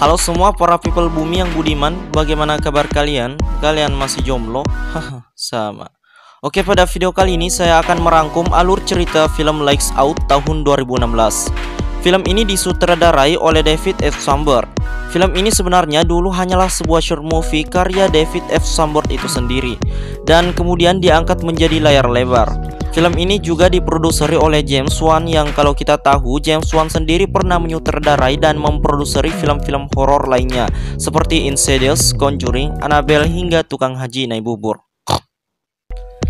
Halo semua para people bumi yang budiman, bagaimana kabar kalian? Kalian masih jomblo? Haha, sama. Oke, pada video kali ini saya akan merangkum alur cerita film Lights Out tahun 2016. Film ini disutradarai oleh David F. Sandberg. Film ini sebenarnya dulu hanyalah sebuah short movie karya David F. Sandberg itu sendiri, dan kemudian diangkat menjadi layar lebar. Film ini juga diproduseri oleh James Wan, yang kalau kita tahu James Wan sendiri pernah menyutradarai dan memproduseri film-film horor lainnya seperti Insidious, Conjuring, Annabelle hingga Tukang Haji Naik Bubur.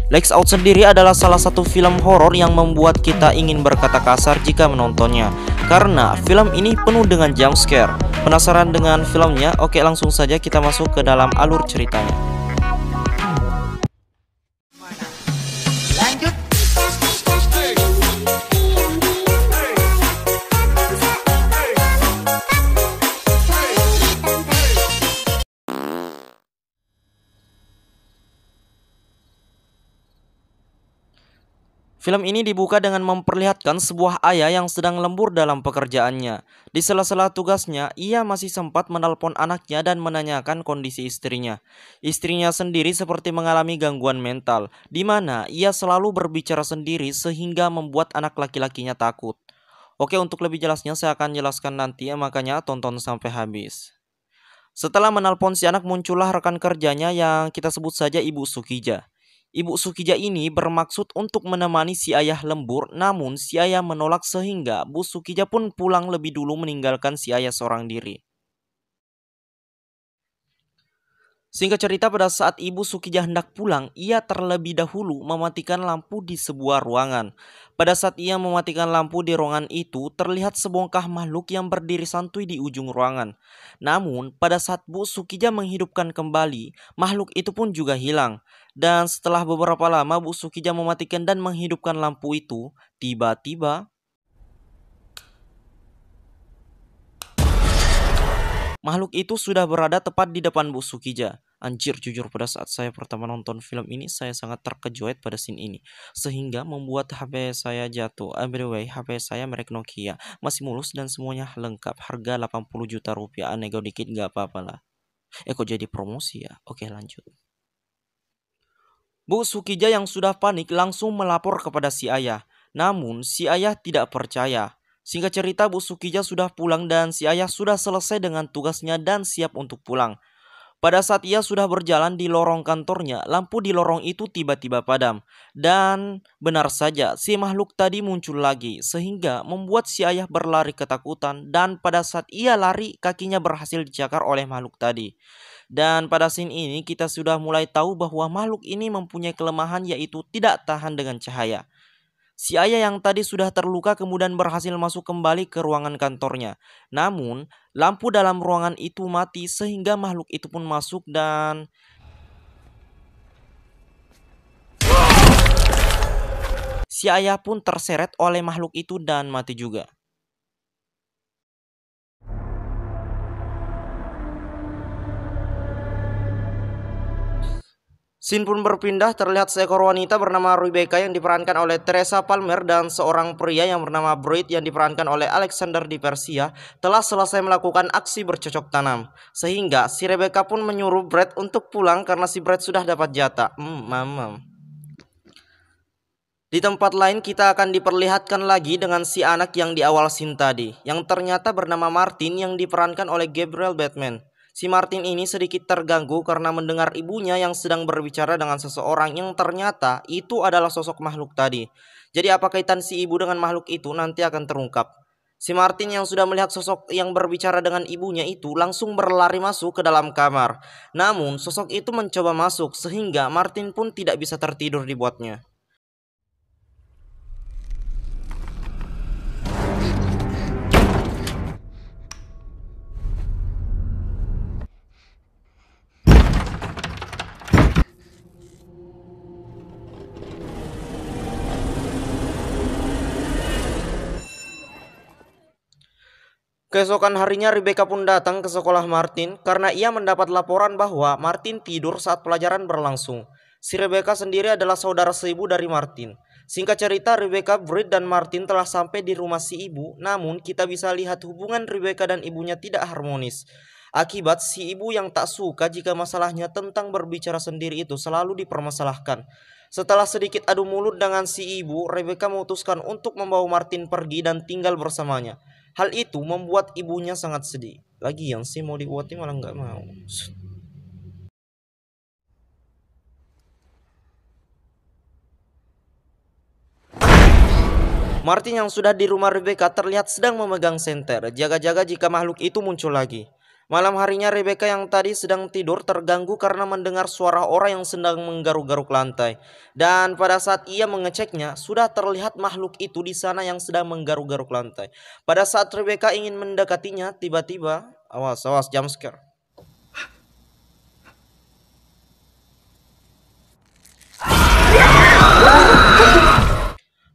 Lights Out sendiri adalah salah satu film horor yang membuat kita ingin berkata kasar jika menontonnya, karena film ini penuh dengan jump scare. Penasaran dengan filmnya? Oke, langsung saja kita masuk ke dalam alur ceritanya. Film ini dibuka dengan memperlihatkan sebuah ayah yang sedang lembur dalam pekerjaannya. Di sela-sela tugasnya, ia masih sempat menelpon anaknya dan menanyakan kondisi istrinya. Istrinya sendiri seperti mengalami gangguan mental, di mana ia selalu berbicara sendiri sehingga membuat anak laki-lakinya takut. Oke, untuk lebih jelasnya saya akan jelaskan nanti ya, makanya tonton sampai habis. Setelah menelpon si anak, muncullah rekan kerjanya yang kita sebut saja Ibu Sukija. Ibu Sukija ini bermaksud untuk menemani si ayah lembur, namun si ayah menolak sehingga Bu Sukija pun pulang lebih dulu meninggalkan si ayah seorang diri. Singkat cerita, pada saat Ibu Sukija hendak pulang, ia terlebih dahulu mematikan lampu di sebuah ruangan. Pada saat ia mematikan lampu di ruangan itu, terlihat sebongkah makhluk yang berdiri santuy di ujung ruangan. Namun, pada saat Bu Sukija menghidupkan kembali, makhluk itu pun juga hilang. Dan setelah beberapa lama Bu Sukija mematikan dan menghidupkan lampu itu, tiba-tiba makhluk itu sudah berada tepat di depan Bu Sukija. Anjir, jujur pada saat saya pertama nonton film ini, saya sangat terkejut pada scene ini. Sehingga membuat HP saya jatuh. By the way, HP saya merek Nokia. Masih mulus dan semuanya lengkap. Harga 80 juta rupiah. Nego dikit gak apa-apa lah. Kok jadi promosi ya? Oke, lanjut. Bu Sukija yang sudah panik langsung melapor kepada si ayah. Namun, si ayah tidak percaya. Singkat cerita, Bu Sukija sudah pulang dan si ayah sudah selesai dengan tugasnya dan siap untuk pulang. Pada saat ia sudah berjalan di lorong kantornya, lampu di lorong itu tiba-tiba padam. Dan benar saja, si makhluk tadi muncul lagi, sehingga membuat si ayah berlari ketakutan. Dan pada saat ia lari, kakinya berhasil dicakar oleh makhluk tadi. Dan pada scene ini kita sudah mulai tahu bahwa makhluk ini mempunyai kelemahan, yaitu tidak tahan dengan cahaya. Si ayah yang tadi sudah terluka kemudian berhasil masuk kembali ke ruangan kantornya. Namun, lampu dalam ruangan itu mati sehingga makhluk itu pun masuk dan si ayah pun terseret oleh makhluk itu dan mati juga. Scene pun berpindah, terlihat seekor wanita bernama Rebecca yang diperankan oleh Teresa Palmer dan seorang pria yang bernama Brett yang diperankan oleh Alexander Di Persia telah selesai melakukan aksi bercocok tanam. Sehingga si Rebecca pun menyuruh Brett untuk pulang karena si Brett sudah dapat jatah. Di tempat lain kita akan diperlihatkan lagi dengan si anak yang di awal scene tadi, yang ternyata bernama Martin yang diperankan oleh Gabriel Batman. Si Martin ini sedikit terganggu karena mendengar ibunya yang sedang berbicara dengan seseorang yang ternyata itu adalah sosok makhluk tadi. Jadi apa kaitan si ibu dengan makhluk itu nanti akan terungkap. Si Martin yang sudah melihat sosok yang berbicara dengan ibunya itu langsung berlari masuk ke dalam kamar. Namun sosok itu mencoba masuk sehingga Martin pun tidak bisa tertidur dibuatnya. Keesokan harinya Rebecca pun datang ke sekolah Martin karena ia mendapat laporan bahwa Martin tidur saat pelajaran berlangsung. Si Rebecca sendiri adalah saudara seibu dari Martin. Singkat cerita, Rebecca, Brett, dan Martin telah sampai di rumah si ibu, namun kita bisa lihat hubungan Rebecca dan ibunya tidak harmonis. Akibat si ibu yang tak suka jika masalahnya tentang berbicara sendiri itu selalu dipermasalahkan. Setelah sedikit adu mulut dengan si ibu, Rebecca memutuskan untuk membawa Martin pergi dan tinggal bersamanya. Hal itu membuat ibunya sangat sedih. Lagian sih mau dibuatin malah nggak mau. Martin yang sudah di rumah Rebecca terlihat sedang memegang senter, jaga-jaga jika makhluk itu muncul lagi. Malam harinya Rebecca yang tadi sedang tidur terganggu karena mendengar suara orang yang sedang menggaruk-garuk lantai. Dan pada saat ia mengeceknya, sudah terlihat makhluk itu di sana yang sedang menggaruk-garuk lantai. Pada saat Rebecca ingin mendekatinya, tiba-tiba, awas, jump scare.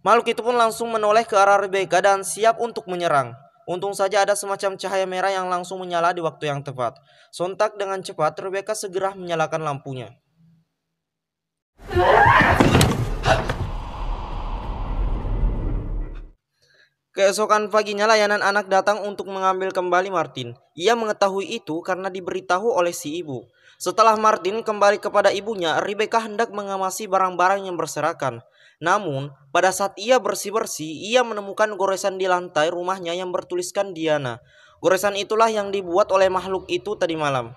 Makhluk itu pun langsung menoleh ke arah Rebecca dan siap untuk menyerang. Untung saja ada semacam cahaya merah yang langsung menyala di waktu yang tepat. Sontak dengan cepat, Rebecca segera menyalakan lampunya. Keesokan paginya layanan anak datang untuk mengambil kembali Martin. Ia mengetahui itu karena diberitahu oleh si ibu. Setelah Martin kembali kepada ibunya, Rebecca hendak mengamasi barang-barang yang berserakan. Namun, pada saat ia bersih-bersih, ia menemukan goresan di lantai rumahnya yang bertuliskan Diana. Goresan itulah yang dibuat oleh makhluk itu tadi malam.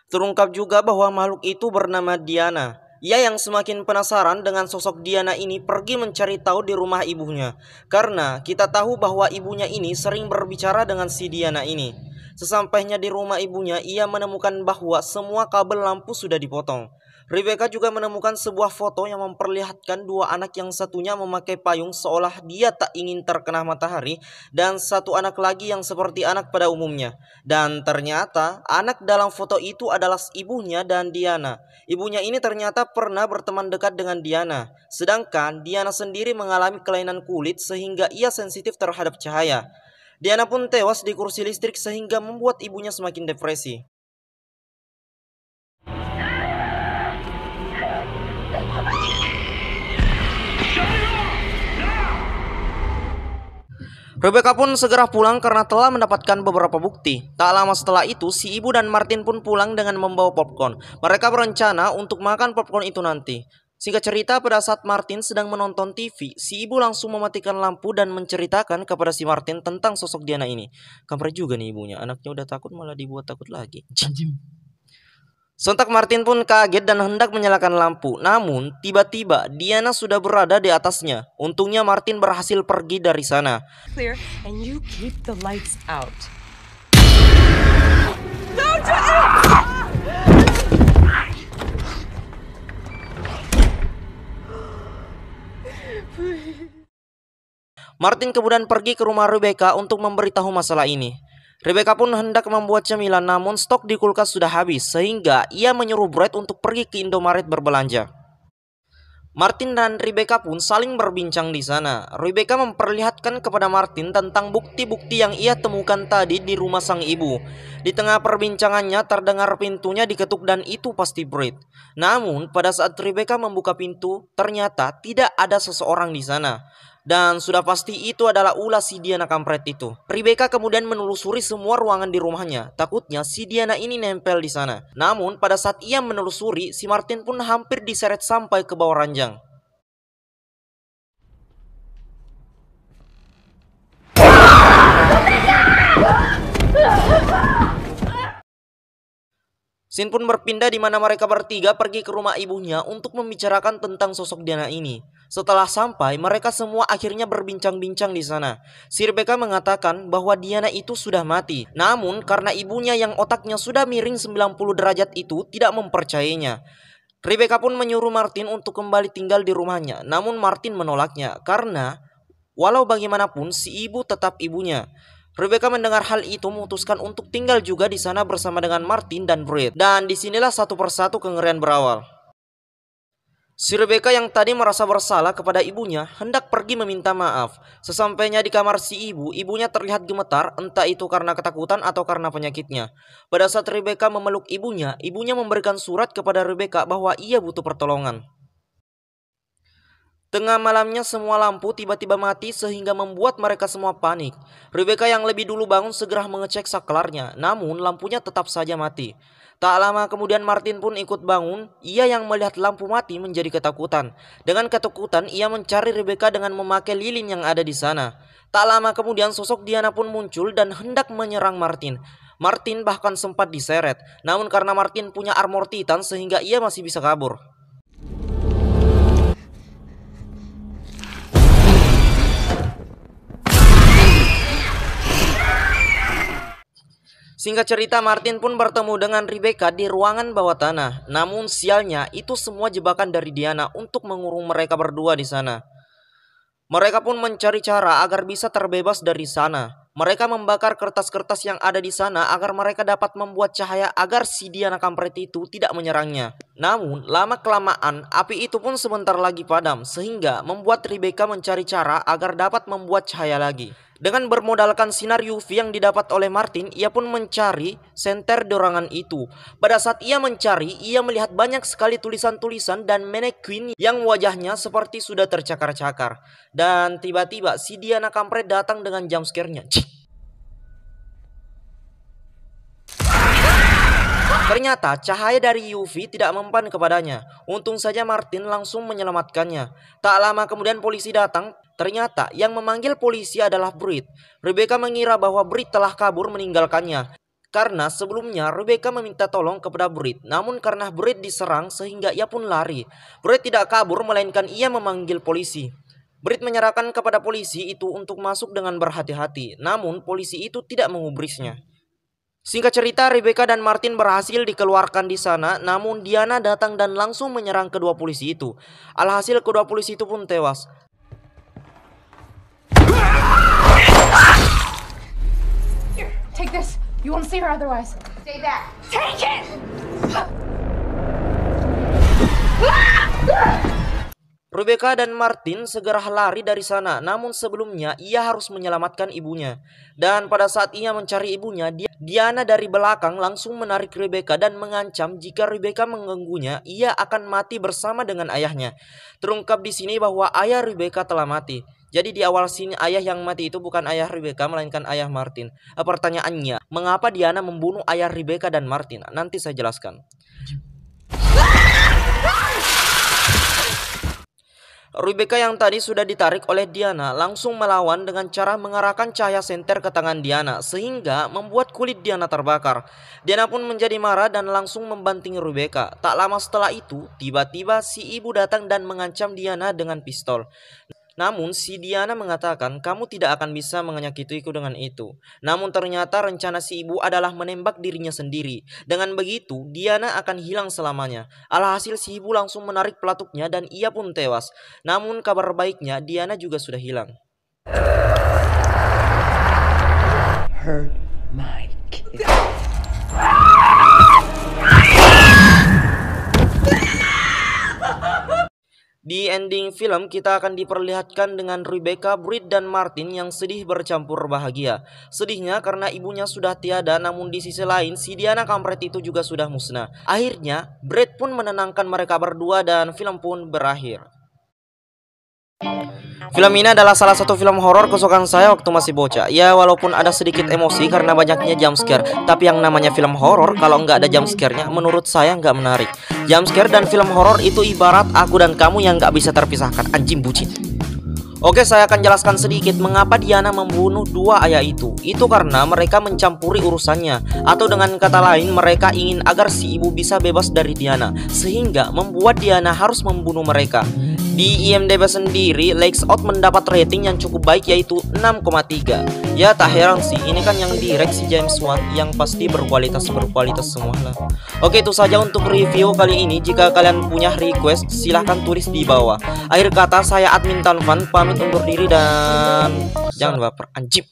Terungkap juga bahwa makhluk itu bernama Diana. Ia yang semakin penasaran dengan sosok Diana ini pergi mencari tahu di rumah ibunya. Karena kita tahu bahwa ibunya ini sering berbicara dengan si Diana ini. Sesampainya di rumah ibunya, ia menemukan bahwa semua kabel lampu sudah dipotong. Rebecca juga menemukan sebuah foto yang memperlihatkan dua anak, yang satunya memakai payung seolah dia tak ingin terkena matahari, dan satu anak lagi yang seperti anak pada umumnya. Dan ternyata anak dalam foto itu adalah ibunya dan Diana. Ibunya ini ternyata pernah berteman dekat dengan Diana, sedangkan Diana sendiri mengalami kelainan kulit sehingga ia sensitif terhadap cahaya. Diana pun tewas di kursi listrik sehingga membuat ibunya semakin depresi. Rebecca pun segera pulang karena telah mendapatkan beberapa bukti. Tak lama setelah itu, si ibu dan Martin pun pulang dengan membawa popcorn. Mereka berencana untuk makan popcorn itu nanti. Singkat cerita, pada saat Martin sedang menonton TV, si ibu langsung mematikan lampu dan menceritakan kepada si Martin tentang sosok Diana ini. Kampret juga nih ibunya, anaknya udah takut malah dibuat takut lagi. Sontak Martin pun kaget dan hendak menyalakan lampu. Namun, tiba-tiba Diana sudah berada di atasnya. Untungnya Martin berhasil pergi dari sana. Clear, and you keep the lights out. Martin kemudian pergi ke rumah Rebecca untuk memberitahu masalah ini. Rebecca pun hendak membuat cemilan, namun stok di kulkas sudah habis, sehingga ia menyuruh Brett untuk pergi ke Indomaret berbelanja. Martin dan Rebecca pun saling berbincang di sana. Rebecca memperlihatkan kepada Martin tentang bukti-bukti yang ia temukan tadi di rumah sang ibu. Di tengah perbincangannya terdengar pintunya diketuk dan itu pasti Brett. Namun pada saat Rebecca membuka pintu, ternyata tidak ada seseorang di sana. Dan sudah pasti itu adalah ulah si Diana kampret itu. Rebecca kemudian menelusuri semua ruangan di rumahnya. Takutnya si Diana ini nempel di sana. Namun pada saat ia menelusuri, si Martin pun hampir diseret sampai ke bawah ranjang. Scene pun berpindah di mana mereka bertiga pergi ke rumah ibunya untuk membicarakan tentang sosok Diana ini. Setelah sampai, mereka semua akhirnya berbincang-bincang di sana. Si Rebecca mengatakan bahwa Diana itu sudah mati. Namun karena ibunya yang otaknya sudah miring 90 derajat itu tidak mempercayainya. Rebecca pun menyuruh Martin untuk kembali tinggal di rumahnya. Namun Martin menolaknya karena walau bagaimanapun si ibu tetap ibunya. Rebecca mendengar hal itu memutuskan untuk tinggal juga di sana bersama dengan Martin dan Brett. Dan disinilah satu persatu kengerian berawal. Si Rebecca yang tadi merasa bersalah kepada ibunya hendak pergi meminta maaf. Sesampainya di kamar si ibu, ibunya terlihat gemetar, entah itu karena ketakutan atau karena penyakitnya. Pada saat Rebecca memeluk ibunya, ibunya memberikan surat kepada Rebecca bahwa ia butuh pertolongan. Tengah malamnya semua lampu tiba-tiba mati sehingga membuat mereka semua panik. Rebecca yang lebih dulu bangun segera mengecek saklarnya, namun lampunya tetap saja mati. Tak lama kemudian Martin pun ikut bangun. Ia yang melihat lampu mati menjadi ketakutan. Dengan ketakutan ia mencari Rebecca dengan memakai lilin yang ada di sana. Tak lama kemudian sosok Diana pun muncul dan hendak menyerang Martin. Martin bahkan sempat diseret, namun karena Martin punya armor Titan sehingga ia masih bisa kabur. Singkat cerita, Martin pun bertemu dengan Rebecca di ruangan bawah tanah. Namun sialnya, itu semua jebakan dari Diana untuk mengurung mereka berdua di sana. Mereka pun mencari cara agar bisa terbebas dari sana. Mereka membakar kertas-kertas yang ada di sana agar mereka dapat membuat cahaya agar si Diana kampret itu tidak menyerangnya. Namun, lama-kelamaan api itu pun sebentar lagi padam sehingga membuat Rebecca mencari cara agar dapat membuat cahaya lagi. Dengan bermodalkan sinar UV yang didapat oleh Martin, ia pun mencari senter dorangan itu. Pada saat ia mencari, ia melihat banyak sekali tulisan-tulisan dan mannequin yang wajahnya seperti sudah tercakar-cakar. Dan tiba-tiba si Diana kampret datang dengan jump scare-nya. Ternyata cahaya dari UV tidak mempan kepadanya. Untung saja Martin langsung menyelamatkannya. Tak lama kemudian polisi datang. Ternyata yang memanggil polisi adalah Britt. Rebecca mengira bahwa Britt telah kabur meninggalkannya. Karena sebelumnya Rebecca meminta tolong kepada Britt. Namun karena Britt diserang sehingga ia pun lari. Britt tidak kabur melainkan ia memanggil polisi. Britt menyerahkan kepada polisi itu untuk masuk dengan berhati-hati. Namun polisi itu tidak mengubrisnya. Singkat cerita, Rebecca dan Martin berhasil dikeluarkan di sana, namun Diana datang dan langsung menyerang kedua polisi itu. Alhasil kedua polisi itu pun tewas. Here, take this. You won't see her otherwise. Stay back. Take it! Rebecca dan Martin segera lari dari sana, namun sebelumnya ia harus menyelamatkan ibunya. Dan pada saat ia mencari ibunya, Diana dari belakang langsung menarik Rebecca dan mengancam jika Rebecca mengganggunya, ia akan mati bersama dengan ayahnya. Terungkap di sini bahwa ayah Rebecca telah mati. Jadi di awal sini ayah yang mati itu bukan ayah Rebecca melainkan ayah Martin. Pertanyaannya, mengapa Diana membunuh ayah Rebecca dan Martin? Nanti saya jelaskan. Rebecca yang tadi sudah ditarik oleh Diana langsung melawan dengan cara mengarahkan cahaya senter ke tangan Diana sehingga membuat kulit Diana terbakar. Diana pun menjadi marah dan langsung membanting Rebecca. Tak lama setelah itu, tiba-tiba si ibu datang dan mengancam Diana dengan pistol. Namun si Diana mengatakan kamu tidak akan bisa menyakitiku dengan itu. Namun ternyata rencana si ibu adalah menembak dirinya sendiri. Dengan begitu Diana akan hilang selamanya. Alhasil si ibu langsung menarik pelatuknya dan ia pun tewas. Namun kabar baiknya Diana juga sudah hilang. Hurt my kid. Di ending film kita akan diperlihatkan dengan Rebecca, Britt, dan Martin yang sedih bercampur bahagia. Sedihnya karena ibunya sudah tiada, namun di sisi lain si Diana kampret itu juga sudah musnah. Akhirnya Britt pun menenangkan mereka berdua dan film pun berakhir. Film ini adalah salah satu film horor kesukaan saya waktu masih bocah. Ya walaupun ada sedikit emosi karena banyaknya jump scare, tapi yang namanya film horor kalau nggak ada jump scare-nya menurut saya nggak menarik. Jump scare dan film horor itu ibarat aku dan kamu yang nggak bisa terpisahkan, anjing bucin. Oke, saya akan jelaskan sedikit mengapa Diana membunuh dua ayah itu. Itu karena mereka mencampuri urusannya. Atau dengan kata lain, mereka ingin agar si ibu bisa bebas dari Diana, sehingga membuat Diana harus membunuh mereka. Di IMDb sendiri, Lights Out mendapat rating yang cukup baik yaitu 6,3. Ya tak heran sih, ini kan yang direct si James Wan, yang pasti berkualitas semua lah. Oke, itu saja untuk review kali ini. Jika kalian punya request, silahkan tulis di bawah. Akhir kata, saya admin Tanfan pamit undur diri dan jangan baper, anjing.